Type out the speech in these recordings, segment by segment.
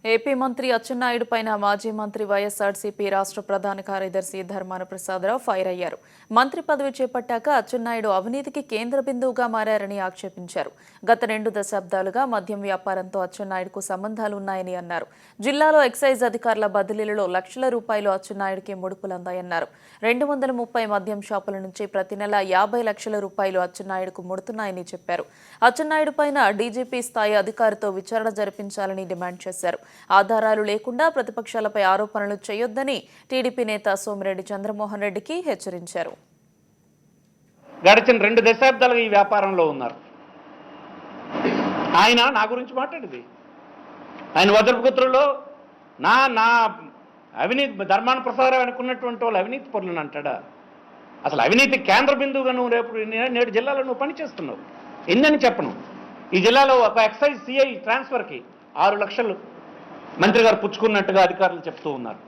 AP మంత్రి అచ్చెన్నాయుడు పైన మాజీ మంత్రి వైఎస్ఆర్సీపీ రాష్ట్ర ప్రధాన కార్యదర్శి ధర్మాన ప్రసాదరావు ఫైర్ అయ్యారు. మంత్రి పదవి చేపట్టాక అచ్చెన్నాయుడు అవినీతికి కేంద్ర బిందువుగా మారారని ఆక్షేపించారు. గత 2 దశాబ్దాలుగా మద్యం వ్యాపారంతో అచ్చెన్నాయుడుకు సంబంధాలున్నాయని అన్నారు. జిల్లాలో ఎక్సైజ్ అధికారుల బదిలీలలో లక్షల రూపాయలు అచ్చెన్నాయుడికి ముడుపులందాయన్నారు. 230 మద్యం షాపుల నుంచి ప్రతి నెల 50 లక్షల రూపాయలు అచ్చెన్నాయుడుకు ముడుతున్నాయని చెప్పారు. అచ్చెన్నాయుడు పైన డీజీపీ స్థాయి అధికారితో విచారణ జరిపించాలని డిమాండ్ చేశారు. ఆధారాలు లేకుండా ప్రతిపక్షాలపై ఆరోపణలు చేయొద్దని టీడీపీ నేత సోమిరెడ్డి చంద్రమోహన్ రెడ్డికి హెచ్చరించారు. గడిచిన 2 దశాబ్దాలుగా ఈ వ్యాపారంలో ఉన్నారు. ఆయన నా గురించి మాట్లాడింది. ఆయన వదలపుత్రుల్లో నా అవినీతి ధర్మాన ప్రసాదరావు అనుకున్నటువంటి వాళ్ళు అవినీతి పనులను అంటాడా? అసలు అవినీతి కేంద్ర బిందువుగా నువ్వు రేపు నేడు జిల్లాలో నువ్వు పనిచేస్తున్నావు. ఎన్నని చెప్పను. ఈ జిల్లాలో ఒక ఎక్సైజ్ సిఐ ట్రాన్స్ఫర్కి 6 లక్షలు మంత్రి గారు పుచ్చుకున్నట్టుగా అధికారులు చెప్తూ ఉన్నారు.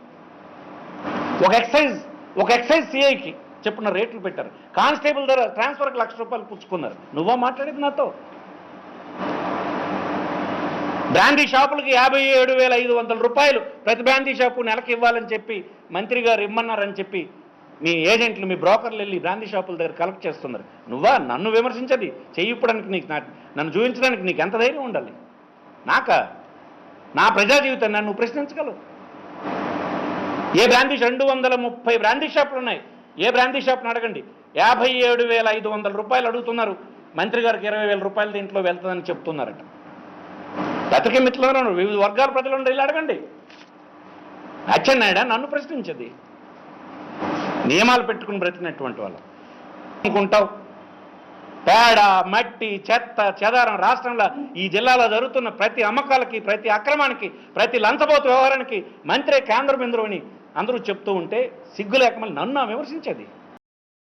ఒక ఎక్సైజ్ సిఐకి చెప్పిన రేట్లు పెట్టారు. కానిస్టేబుల్ ధర ట్రాన్స్ఫర్కి 1 లక్ష రూపాయలు పుచ్చుకున్నారు. నువ్వా మాట్లాడేది నాతో? బ్రాందీ షాపులకి 57,500 రూపాయలు ప్రతి బ్రాందీ షాపు నెలకి ఇవ్వాలని చెప్పి మంత్రి గారు ఇమ్మన్నారని చెప్పి మీ ఏజెంట్లు మీ బ్రోకర్లు వెళ్ళి బ్రాందీ షాపుల దగ్గర కలెక్ట్ చేస్తున్నారు. నువ్వా నన్ను విమర్శించది చేయిప్పడానికి నీకు నన్ను చూపించడానికి నీకు ఎంత ధైర్యం ఉండాలి? నా ప్రజా జీవితాన్ని నన్ను ప్రశ్నించగలవు. ఏ బ్రాందీ 230 బ్రాందీ షాపులు ఉన్నాయి. ఏ బ్రాందీ షాప్ని అడగండి. 57,500 రూపాయలు అడుగుతున్నారు. మంత్రి గారికి 20,000 రూపాయలు దీంట్లో వెళ్తుందని చెప్తున్నారట. బతికే మిత్రులు వివిధ వర్గాల ప్రజలు వెళ్ళి అడగండి. అచ్చెన్నాయుడు నన్ను ప్రశ్నించది. నియమాలు పెట్టుకుని బ్రతికినటువంటి వాళ్ళు అనుకుంటావు. పేడ, మట్టి, చెత్త, చెదారం రాష్ట్రంలో ఈ జిల్లాలో జరుగుతున్న ప్రతి అమ్మకాలకి, ప్రతి అక్రమానికి, ప్రతి లంచబోతు వ్యవహారానికి మంత్రే కేంద్ర బిందువు అని అందరూ చెప్తూ ఉంటే సిగ్గు లేక మళ్ళీ నన్ను విమర్శించేది.